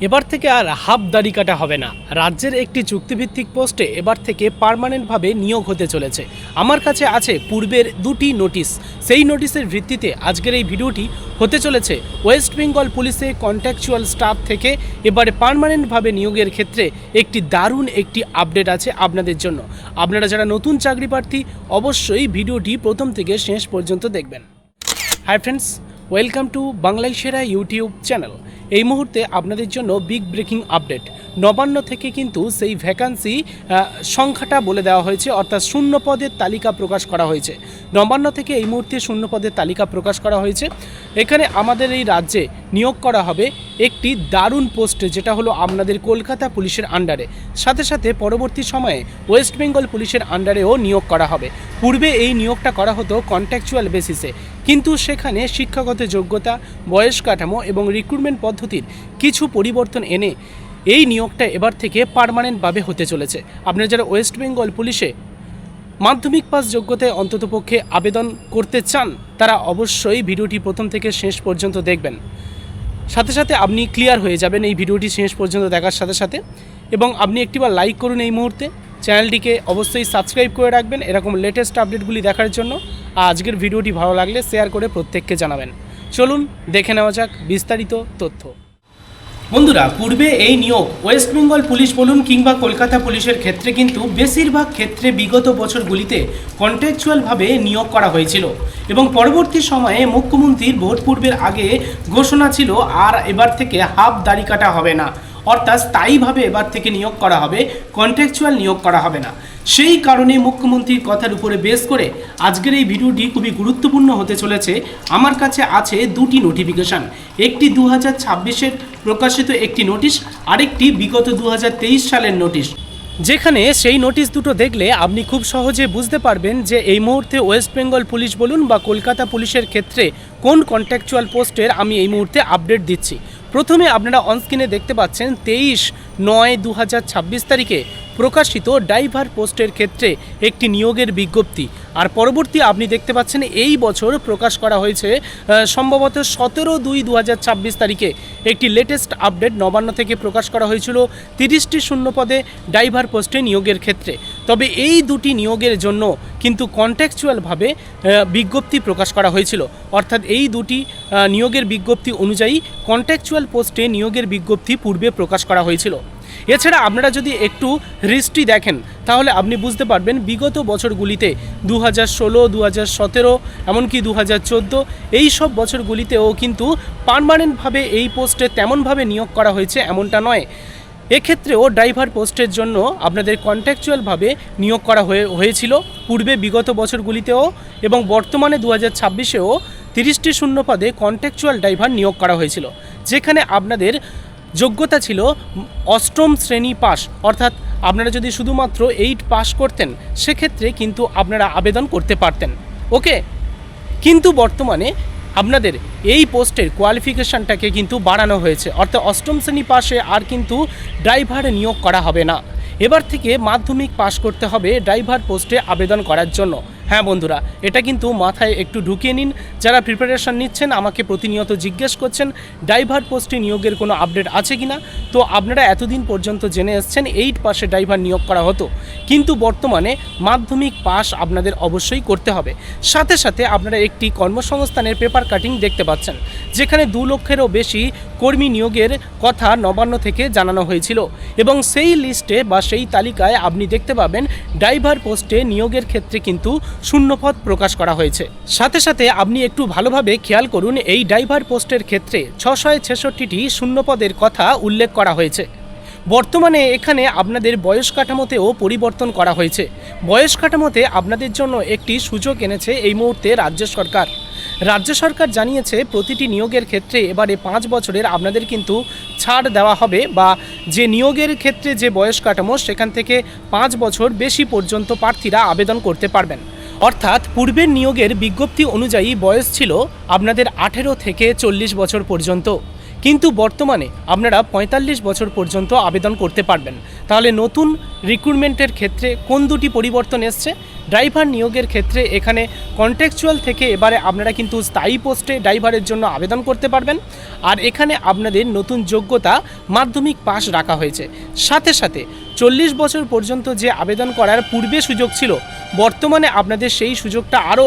এবার থেকে আর হাফ দাড়ি কাটা হবে না। রাজ্যের একটি চুক্তিভিত্তিক পোস্টে এবার থেকে পার্মানেন্টভাবে নিয়োগ হতে চলেছে। আমার কাছে আছে পূর্বের দুটি নোটিশ। সেই নোটিশের ভিত্তিতে আজকের এই ভিডিওটি হতে চলেছে ওয়েস্ট বেঙ্গল পুলিশে কন্ট্রাকচুয়াল স্টাফ থেকে এবারে পার্মানেন্টভাবে নিয়োগের ক্ষেত্রে একটি দারুণ একটি আপডেট আছে আপনাদের জন্য। আপনারা যারা নতুন চাকরি প্রার্থী অবশ্যই ভিডিওটি প্রথম থেকে শেষ পর্যন্ত দেখবেন। হাই ফ্রেন্ডস, ওয়েলকাম টু বাংলায় সেরা ইউটিউব চ্যানেল। এই মুহূর্তে আপনাদের জন্য বিগ ব্রেকিং আপডেট। নবান্ন থেকে কিন্তু সেই ভ্যাকান্সি সংখ্যাটা বলে দেওয়া হয়েছে, অর্থাৎ শূন্য পদের তালিকা প্রকাশ করা হয়েছে। নবান্ন থেকে এই মুহূর্তে শূন্য পদের তালিকা প্রকাশ করা হয়েছে। এখানে আমাদের এই রাজ্যে নিয়োগ করা হবে একটি দারুণ পোস্টে, যেটা হলো আপনাদের কলকাতা পুলিশের আন্ডারে। সাথে সাথে পরবর্তী সময়ে ওয়েস্ট বেঙ্গল পুলিশের আন্ডারেও নিয়োগ করা হবে। পূর্বে এই নিয়োগটা করা হতো কন্ট্রাকচুয়াল বেসিসে, কিন্তু সেখানে শিক্ষাগত যোগ্যতা, বয়স কাঠামো এবং রিক্রুটমেন্ট পদ্ধতির কিছু পরিবর্তন এনে এই নিয়োগটা এবার থেকে পার্মানেন্টভাবে হতে চলেছে। আপনারা যারা ওয়েস্ট বেঙ্গল পুলিশে মাধ্যমিক পাস যোগ্যতায় অন্ততপক্ষে আবেদন করতে চান, তারা অবশ্যই ভিডিওটি প্রথম থেকে শেষ পর্যন্ত দেখবেন। সাথে সাথে আপনি ক্লিয়ার হয়ে যাবেন এই ভিডিওটি শেষ পর্যন্ত দেখার সাথে সাথে, এবং আপনি একটিবার লাইক করুন এই মুহূর্তে। চ্যানেলটিকে অবশ্যই সাবস্ক্রাইব করে রাখবেন এরকম লেটেস্ট আপডেটগুলি দেখার জন্য। আর আজকের ভিডিওটি ভালো লাগলে শেয়ার করে প্রত্যেককে জানাবেন। চলুন দেখে নেওয়া যাক বিস্তারিত তথ্য। বন্ধুরা, পূর্বে এই নিয়োগ ওয়েস্ট বেঙ্গল পুলিশ বলুন কিংবা কলকাতা পুলিশের ক্ষেত্রে কিন্তু বেশিরভাগ ক্ষেত্রে বিগত বছরগুলিতে কন্ট্রাকচুয়ালভাবে নিয়োগ করা হয়েছিল, এবং পরবর্তী সময়ে মুখ্যমন্ত্রীর ভোট পূর্বের আগে ঘোষণা ছিল আর এবার থেকে হাফ দাড়ি কাটা হবে না, অর্থাৎ স্থায়ীভাবে এবার থেকে নিয়োগ করা হবে, কন্ট্রাকচুয়াল নিয়োগ করা হবে না। সেই কারণে মুখ্যমন্ত্রীর কথার উপরে বেস করে আজকের এই ভিডিওটি খুবই গুরুত্বপূর্ণ হতে চলেছে। আমার কাছে আছে দুটি নোটিফিকেশান, একটি 2026-এর প্রকাশিত একটি নোটিশ, আরেকটি বিগত 2023 সালের নোটিশ। যেখানে সেই নোটিশ দুটো দেখলে আপনি খুব সহজে বুঝতে পারবেন যে এই মুহূর্তে ওয়েস্ট বেঙ্গল পুলিশ বলুন বা কলকাতা পুলিশের ক্ষেত্রে কোন কন্ট্রাকচুয়াল পোস্টের আমি এই মুহূর্তে আপডেট দিচ্ছি। প্রথমে আপনারা অনস্ক্রিনে দেখতে পাচ্ছেন 23/9/2026 তারিখে প্রকাশিত ড্রাইভার পোস্টের ক্ষেত্রে একটি নিয়োগের বিজ্ঞপ্তি। আর পরবর্তী আপনি দেখতে পাচ্ছেন এই বছর প্রকাশ করা হয়েছে সম্ভবত 17/2/2026 তারিখে একটি লেটেস্ট আপডেট নবান্ন থেকে প্রকাশ করা হয়েছিল 30টি শূন্য পদে ড্রাইভার পোস্টে নিয়োগের ক্ষেত্রে। তবে এই দুটি নিয়োগের জন্য কিন্তু কন্ট্রাকচুয়ালভাবে বিজ্ঞপ্তি প্রকাশ করা হয়েছিল, অর্থাৎ এই দুটি নিয়োগের বিজ্ঞপ্তি অনুযায়ী কন্ট্রাকচুয়াল পোস্টে নিয়োগের বিজ্ঞপ্তি পূর্বে প্রকাশ করা হয়েছিল। এছাড়া আপনারা যদি একটু হিস্ট্রি দেখেন তাহলে আপনি বুঝতে পারবেন বিগত বছরগুলিতে 2016, 2017, এমনকি 2014 এই সব বছরগুলিতেও কিন্তু পার্মানেন্টভাবে এই পোস্টে তেমনভাবে নিয়োগ করা হয়েছে এমনটা নয়। এক্ষেত্রেও ড্রাইভার পোস্টের জন্য আপনাদের কন্ট্রাকচুয়ালভাবে নিয়োগ করা হয়েছিল পূর্বে বিগত বছরগুলিতেও, এবং বর্তমানে 2026-এও 30টি শূন্য পদে কন্ট্রাকচুয়াল ড্রাইভার নিয়োগ করা হয়েছিল, যেখানে আপনাদের যোগ্যতা ছিল 8ম শ্রেণী পাস, অর্থাৎ আপনারা যদি শুধুমাত্র 8 পাস করতেন সেক্ষেত্রে কিন্তু আপনারা আবেদন করতে পারতেন। ওকে, কিন্তু বর্তমানে আপনাদের এই পোস্টের কোয়ালিফিকেশানটাকে কিন্তু বাড়ানো হয়েছে, অর্থাৎ 8ম শ্রেণী পাশে আর কিন্তু ড্রাইভার নিয়োগ করা হবে না। এবার থেকে মাধ্যমিক পাস করতে হবে ড্রাইভার পোস্টে আবেদন করার জন্য। হ্যাঁ বন্ধুরা, এটা কিন্তু মাথায় একটু ঢুকিয়ে নিন। যারা প্রিপারেশান নিচ্ছেন, আমাকে প্রতিনিয়ত জিজ্ঞেস করছেন ড্রাইভার পোস্টে নিয়োগের কোনো আপডেট আছে কি না। তো আপনারা এতদিন পর্যন্ত জেনে এসছেন 8 পাশে ড্রাইভার নিয়োগ করা হতো, কিন্তু বর্তমানে মাধ্যমিক পাস আপনাদের অবশ্যই করতে হবে। সাথে সাথে আপনারা একটি কর্মসংস্থানের পেপার কাটিং দেখতে পাচ্ছেন, যেখানে 2 লক্ষেরও বেশি কর্মী নিয়োগের কথা নবান্ন থেকে জানানো হয়েছিল, এবং সেই লিস্টে বা সেই তালিকায় আপনি দেখতে পাবেন ড্রাইভার পোস্টে নিয়োগের ক্ষেত্রে কিন্তু শূন্যপদ প্রকাশ করা হয়েছে। সাথে সাথে আপনি একটু ভালোভাবে খেয়াল করুন, এই ড্রাইভার পোস্টের ক্ষেত্রে 666টি শূন্যপদের কথা উল্লেখ করা হয়েছে। বর্তমানে এখানে আপনাদের বয়স কাঠামোতেও পরিবর্তন করা হয়েছে। বয়স কাঠামোতে আপনাদের জন্য একটি সুযোগ এনেছে এই মুহূর্তে রাজ্য সরকার। রাজ্য সরকার জানিয়েছে প্রতিটি নিয়োগের ক্ষেত্রে এবারে 5 বছরের আপনাদের কিন্তু ছাড় দেওয়া হবে, বা যে নিয়োগের ক্ষেত্রে যে বয়স কাঠামো সেখান থেকে 5 বছর বেশি পর্যন্ত প্রার্থীরা আবেদন করতে পারবেন। অর্থাৎ পূর্বের নিয়োগের বিজ্ঞপ্তি অনুযায়ী বয়স ছিল আপনাদের 18 থেকে 40 বছর পর্যন্ত, কিন্তু বর্তমানে আপনারা ৪৫ বছর পর্যন্ত আবেদন করতে পারবেন। তাহলে নতুন রিক্রুটমেন্টের ক্ষেত্রে কোন দুটি পরিবর্তন এসছে? ড্রাইভার নিয়োগের ক্ষেত্রে এখানে কন্ট্রাকচুয়াল থেকে এবারে আপনারা কিন্তু স্থায়ী পোস্টে ড্রাইভারের জন্য আবেদন করতে পারবেন। আর এখানে আপনাদের নতুন যোগ্যতা মাধ্যমিক পাস রাখা হয়েছে। সাথে সাথে ৪০ বছর পর্যন্ত যে আবেদন করার পূর্বে সুযোগ ছিল, বর্তমানে আপনাদের সেই সুযোগটা আরও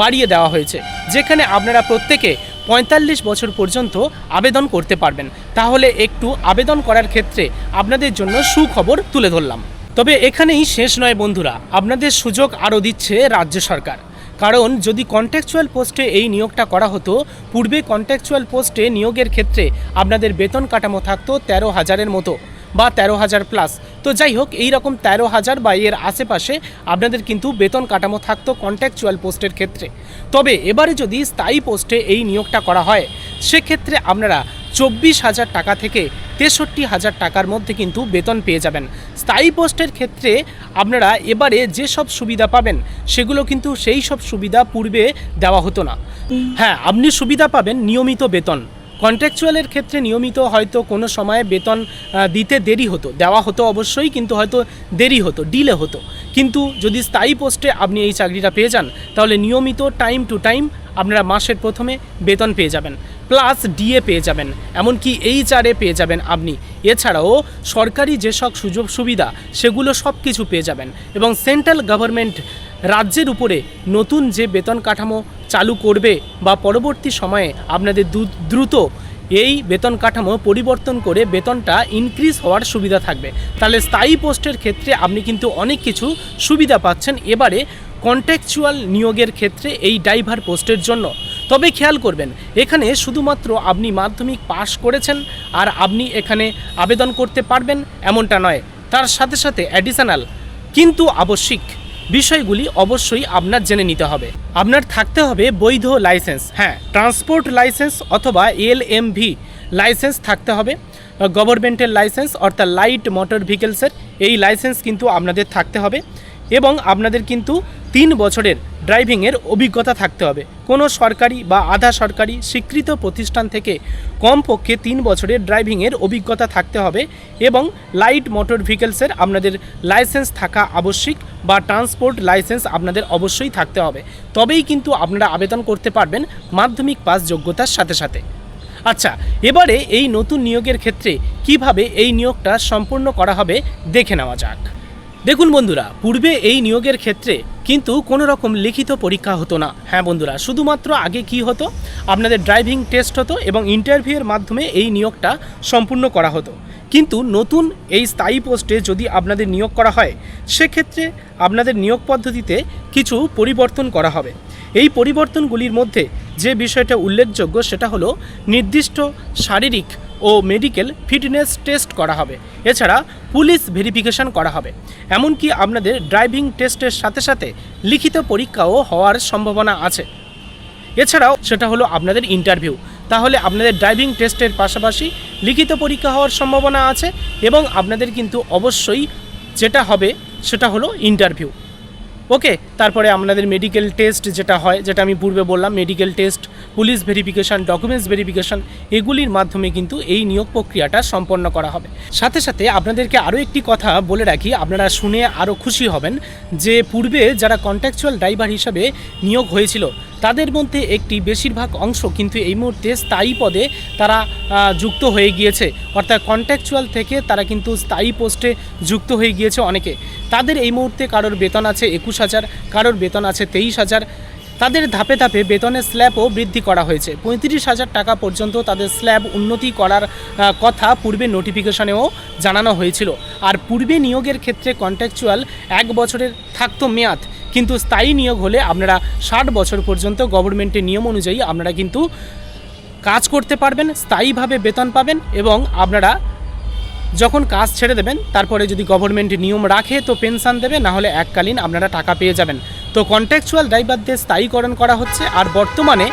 বাড়িয়ে দেওয়া হয়েছে, যেখানে আপনারা প্রত্যেকে ৪৫ বছর পর্যন্ত আবেদন করতে পারবেন। তাহলে একটু আবেদন করার ক্ষেত্রে আপনাদের জন্য সুখবর তুলে ধরলাম। তবে এখানেই শেষ নয় বন্ধুরা, আপনাদের সুযোগ আরও দিচ্ছে রাজ্য সরকার। কারণ যদি কন্ট্রাকচুয়াল পোস্টে এই নিয়োগটা করা হতো, পূর্বে কন্ট্রাকচুয়াল পোস্টে নিয়োগের ক্ষেত্রে আপনাদের বেতন কাঠামো থাকতো ১৩,০০০-এর মতো বা ১৩,০০০ প্লাস। তো যাই হোক, এই রকম ১৩,০০০ বা এর আশেপাশে আপনাদের কিন্তু বেতন কাঠামো থাকতো কন্ট্রাকচুয়াল পোস্টের ক্ষেত্রে। তবে এবারে যদি স্থায়ী পোস্টে এই নিয়োগটা করা হয়, সেক্ষেত্রে আপনারা ২৪,০০০ টাকা থেকে ৬৩,০০০ টাকার মধ্যে কিন্তু বেতন পেয়ে যাবেন। স্থায়ী পোস্টের ক্ষেত্রে আপনারা এবারে যেসব সুবিধা পাবেন, সেগুলো কিন্তু সেই সব সুবিধা পূর্বে দেওয়া হতো না। হ্যাঁ, আপনি সুবিধা পাবেন নিয়মিত বেতন। কন্ট্রাকচুয়ালের ক্ষেত্রে নিয়মিত হয়তো কোনো সময়ে বেতন দিতে দেরি হতো, দেওয়া হতো অবশ্যই, কিন্তু হয়তো দেরি হতো, ডিলে হতো। কিন্তু যদি স্থায়ী পোস্টে আপনি এই চাকরিটা পেয়ে যান, তাহলে নিয়মিত টাইম টু টাইম আপনারা মাসের প্রথমে বেতন পেয়ে যাবেন, প্লাস ডিএ পেয়ে যাবেন, এমনকি এইচআরএ পেয়ে যাবেন আপনি। এছাড়াও সরকারি যেসব সুযোগ সুবিধা সেগুলো সব কিছু পেয়ে যাবেন। এবং সেন্ট্রাল গভর্নমেন্ট রাজ্যের উপরে নতুন যে বেতন কাঠামো চালু করবে বা পরবর্তী সময়ে আপনাদের দ্রুত এই বেতন কাঠামো পরিবর্তন করে বেতনটা ইনক্রিজ হওয়ার সুবিধা থাকবে। তাহলে স্থায়ী পোস্টের ক্ষেত্রে আপনি কিন্তু অনেক কিছু সুবিধা পাচ্ছেন এবারে কন্ট্রাকচুয়াল নিয়োগের ক্ষেত্রে এই ড্রাইভার পোস্টের জন্য। তবে খেয়াল করবেন, এখানে শুধুমাত্র আপনি মাধ্যমিক পাস করেছেন আর আপনি এখানে আবেদন করতে পারবেন এমনটা নয়। তার সাথে সাথে অ্যাডিশনাল কিন্তু আবশ্যিক বিষয়গুলি অবশ্যই আপনার জেনে নিতে হবে। আপনার থাকতে হবে বৈধ লাইসেন্স, হ্যাঁ, ট্রান্সপোর্ট লাইসেন্স অথবা এলএমভি লাইসেন্স থাকতে হবে। গভর্নমেন্টের লাইসেন্স অর্থাৎ লাইট মোটর ভেহিকেলসের এই লাইসেন্স কিন্তু আপনাদের থাকতে হবে। এবং আপনাদের কিন্তু ৩ বছরের ড্রাইভিংয়ের অভিজ্ঞতা থাকতে হবে। কোনো সরকারি বা আধা সরকারি স্বীকৃত প্রতিষ্ঠান থেকে কমপক্ষে ৩ বছরের ড্রাইভিংয়ের অভিজ্ঞতা থাকতে হবে। এবং লাইট মোটর ভেহিকেলসের আপনাদের লাইসেন্স থাকা আবশ্যিক বা ট্রান্সপোর্ট লাইসেন্স আপনাদের অবশ্যই থাকতে হবে। তবেই কিন্তু আপনারা আবেদন করতে পারবেন মাধ্যমিক পাস যোগ্যতার সাথে সাথে। আচ্ছা, এবারে এই নতুন নিয়োগের ক্ষেত্রে কিভাবে এই নিয়োগটা সম্পূর্ণ করা হবে দেখে নেওয়া যাক। দেখুন বন্ধুরা, পূর্বে এই নিয়োগের ক্ষেত্রে কিন্তু কোনো রকম লিখিত পরীক্ষা হতো না। হ্যাঁ বন্ধুরা, শুধুমাত্র আগে কি হতো, আপনাদের ড্রাইভিং টেস্ট হতো এবং ইন্টারভিউয়ের মাধ্যমে এই নিয়োগটা সম্পূর্ণ করা হতো। কিন্তু নতুন এই স্থায়ী পোস্টে যদি আপনাদের নিয়োগ করা হয়, সেক্ষেত্রে আপনাদের নিয়োগ পদ্ধতিতে কিছু পরিবর্তন করা হবে। এই পরিবর্তনগুলির মধ্যে যে বিষয়টা উল্লেখযোগ্য সেটা হলো নির্দিষ্ট শারীরিক ও মেডিকেল ফিটনেস টেস্ট করা হবে। এছাড়া পুলিশ ভেরিফিকেশন করা হবে। এমনকি আপনাদের ড্রাইভিং টেস্টের সাথে সাথে লিখিত পরীক্ষাও হওয়ার সম্ভাবনা আছে। এছাড়াও সেটা হলো আপনাদের ইন্টারভিউ। তাহলে আপনাদের ড্রাইভিং টেস্টের পাশাপাশি লিখিত পরীক্ষা হওয়ার সম্ভাবনা আছে এবং আপনাদের কিন্তু অবশ্যই যেটা হবে সেটা হলো ইন্টারভিউ। ওকে, তারপরে আপনাদের মেডিকেল টেস্ট যেটা হয়, যেটা আমি পূর্বে বললাম, medical test, police verification, documents verification, এগুলির মাধ্যমে কিন্তু এই নিয়োগ প্রক্রিয়াটা সম্পন্ন করা হবে। সাথে সাথে আপনাদেরকে আরও একটি কথা বলে রাখি, আপনারা শুনে আরও খুশি হবেন যে পূর্বে যারা কন্ট্রাকচুয়াল ড্রাইভার হিসাবে নিয়োগ হয়েছিল, তাদের মধ্যে একটি বেশিরভাগ অংশ কিন্তু এই মুহূর্তে স্থায়ী পদে তারা যুক্ত হয়ে গিয়েছে। অর্থাৎ কন্ট্রাকচুয়াল থেকে তারা কিন্তু স্থায়ী পোস্টে যুক্ত হয়ে গিয়েছে অনেকে। তাদের এই মুহূর্তে কারোর বেতন আছে ২১,০০০, কারোর বেতন আছে ২৩,০০০। তাদের ধাপে ধাপে বেতনের স্ল্যাবও বৃদ্ধি করা হয়েছে। ৩৫,০০০ টাকা পর্যন্ত তাদের স্ল্যাব উন্নতি করার কথা পূর্বে নোটিফিকেশনেও জানানো হয়েছিল। আর পূর্বে নিয়োগের ক্ষেত্রে কন্ট্রাকচুয়াল ১ বছরের থাকতো মেয়াদ, কিন্তু স্থায়ী নিয়োগ হলে আপনারা ৬০ বছর পর্যন্ত গভর্নমেন্টের নিয়ম অনুযায়ী আপনারা কিন্তু কাজ করতে পারবেন, স্থায়ীভাবে বেতন পাবেন এবং আপনারা যখন কাজ ছেড়ে দেবেন তারপরে যদি গভর্নমেন্ট নিয়ম রাখে তো পেনশন দেবে, না হলে এককালীন আপনারা টাকা পেয়ে যাবেন। তো কন্ট্রাকচুয়াল ড্রাইভারদের স্থায়ীকরণ করা হচ্ছে। আর বর্তমানে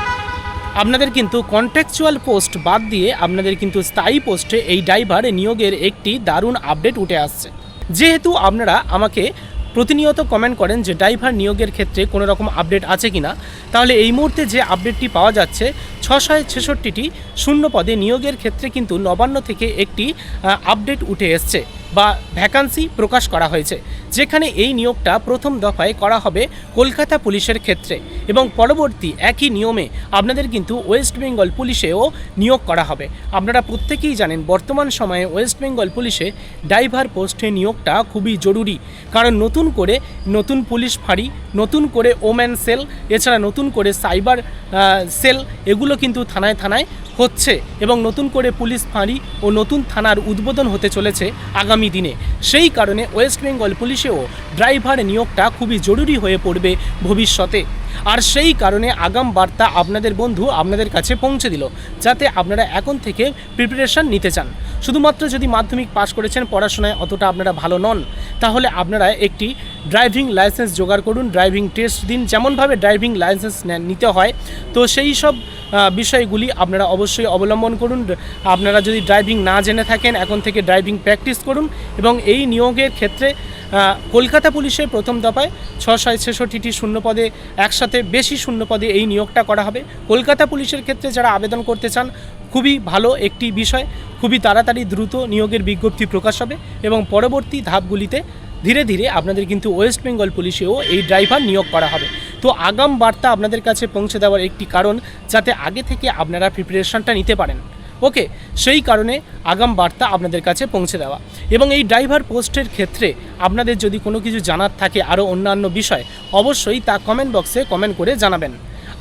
আপনাদের কিন্তু কন্ট্রাকচুয়াল পোস্ট বাদ দিয়ে আপনাদের কিন্তু স্থায়ী পোস্টে এই ড্রাইভার নিয়োগের একটি দারুণ আপডেট উঠে আসছে। যেহেতু আপনারা আমাকে প্রতিনিয়ত কমেন্ট করেন যে ড্রাইভার নিয়োগের ক্ষেত্রে কোনো রকম আপডেট আছে কি না, তাহলে এই মুহূর্তে যে আপডেটটি পাওয়া যাচ্ছে ৬ 666টি শূন্য পদে নিয়োগের ক্ষেত্রে কিন্তু নবান্ন থেকে একটি আপডেট উঠে এসছে বা ভ্যাকান্সি প্রকাশ করা হয়েছে, যেখানে এই নিয়োগটা প্রথম দফায় করা হবে কলকাতা পুলিশের ক্ষেত্রে এবং পরবর্তী একই নিয়মে আপনাদের কিন্তু ওয়েস্ট বেঙ্গল পুলিশেও নিয়োগ করা হবে। আপনারা প্রত্যেকেই জানেন বর্তমান সময়ে ওয়েস্ট বেঙ্গল পুলিশে ড্রাইভার পোস্টে নিয়োগটা খুবই জরুরি, কারণ নতুন পুলিশ ফাঁড়ি, নতুন করে ওম্যান সেল, এছাড়া নতুন করে সাইবার সেল, এগুলো কিন্তু থানায় থানায় হচ্ছে এবং নতুন করে পুলিশ ফাঁড়ি ও নতুন থানার উদ্বোধন হতে চলেছে আগামী দিনে। সেই কারণে ওয়েস্ট বেঙ্গল পুলিশেও ড্রাইভার নিয়োগটা খুবই জরুরি হয়ে পড়বে ভবিষ্যতে। আর সেই কারণে আগাম বার্তা আপনাদের বন্ধু আপনাদের কাছে পৌঁছে দিল, যাতে আপনারা এখন থেকে প্রিপারেশান নিতে চান। শুধুমাত্র যদি মাধ্যমিক পাস করেছেন, পড়াশোনায় অতটা আপনারা ভালো নন, তাহলে আপনারা একটি ড্রাইভিং লাইসেন্স জোগাড় করুন, ড্রাইভিং টেস্ট দিন। যেমনভাবে ড্রাইভিং লাইসেন্স নিতে হয়, তো সেই সব বিষয়গুলি আপনারা অবশ্যই অবলম্বন করুন। আপনারা যদি ড্রাইভিং না জেনে থাকেন, এখন থেকে ড্রাইভিং প্র্যাকটিস করুন এবং এই নিয়োগের ক্ষেত্রে কলকাতা পুলিশের প্রথম দফায় 666টি শূন্য পদে একসাথে বেশি শূন্য পদে এই নিয়োগটা করা হবে। কলকাতা পুলিশের ক্ষেত্রে যারা আবেদন করতে চান, খুবই ভালো একটি বিষয়, খুবই তাড়াতাড়ি দ্রুত নিয়োগের বিজ্ঞপ্তি প্রকাশ হবে এবং পরবর্তী ধাপগুলিতে ধীরে ধীরে আপনাদের কিন্তু ওয়েস্ট বেঙ্গল পুলিশেও এই ড্রাইভার নিয়োগ করা হবে। তো আগাম বার্তা আপনাদের কাছে পৌঁছে দেওয়ার একটি কারণ, যাতে আগে থেকে আপনারা প্রিপারেশনটা নিতে পারেন। ওকে, সেই কারণে আগাম বার্তা আপনাদের কাছে পৌঁছে দেওয়া। এবং এই ড্রাইভার পোস্টের ক্ষেত্রে আপনাদের যদি কোনো কিছু জানার থাকে, আরও অন্যান্য বিষয়, অবশ্যই তা কমেন্ট বক্সে কমেন্ট করে জানাবেন।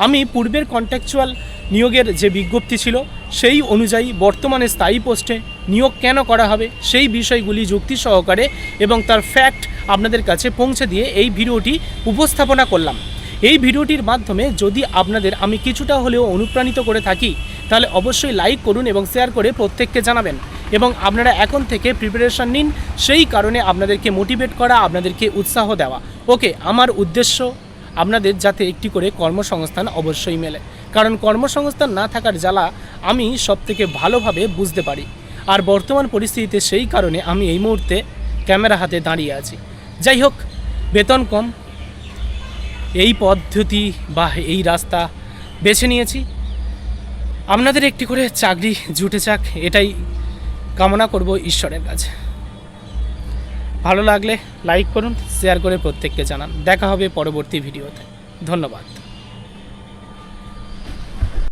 আমি পূর্বের কন্ট্রাকচুয়াল নিয়োগের যে বিজ্ঞপ্তি ছিল সেই অনুযায়ী বর্তমানে স্থায়ী পোস্টে নিয়োগ কেন করা হবে সেই বিষয়গুলি যুক্তি সহকারে এবং তার ফ্যাক্ট আপনাদের কাছে পৌঁছে দিয়ে এই ভিডিওটি উপস্থাপনা করলাম। এই ভিডিওটির মাধ্যমে যদি আপনাদের আমি কিছুটা হলেও অনুপ্রাণিত করে থাকি, তাহলে অবশ্যই লাইক করুন এবং শেয়ার করে প্রত্যেককে জানাবেন এবং আপনারা এখন থেকে প্রিপারেশান নিন। সেই কারণে আপনাদেরকে মোটিভেট করা, আপনাদেরকে উৎসাহ দেওয়া। ওকে, আমার উদ্দেশ্য আপনাদের যাতে একটি করে কর্মসংস্থান অবশ্যই মেলে, কারণ কর্মসংস্থান না থাকার জ্বালা আমি সবথেকে ভালোভাবে বুঝতে পারি। আর বর্তমান পরিস্থিতিতে সেই কারণে আমি এই মুহূর্তে ক্যামেরা হাতে দাঁড়িয়ে আছি। যাই হোক, বেতন কম, এই পদ্ধতি বা এই রাস্তা বেছে নিয়েছি। আপনাদের একটি করে চাকরি জুটে যাক, এটাই কামনা করব ঈশ্বরের কাছে। ভালো লাগলে লাইক করুন, শেয়ার করে প্রত্যেককে জানান। দেখা হবে পরবর্তী ভিডিওতে। ধন্যবাদ।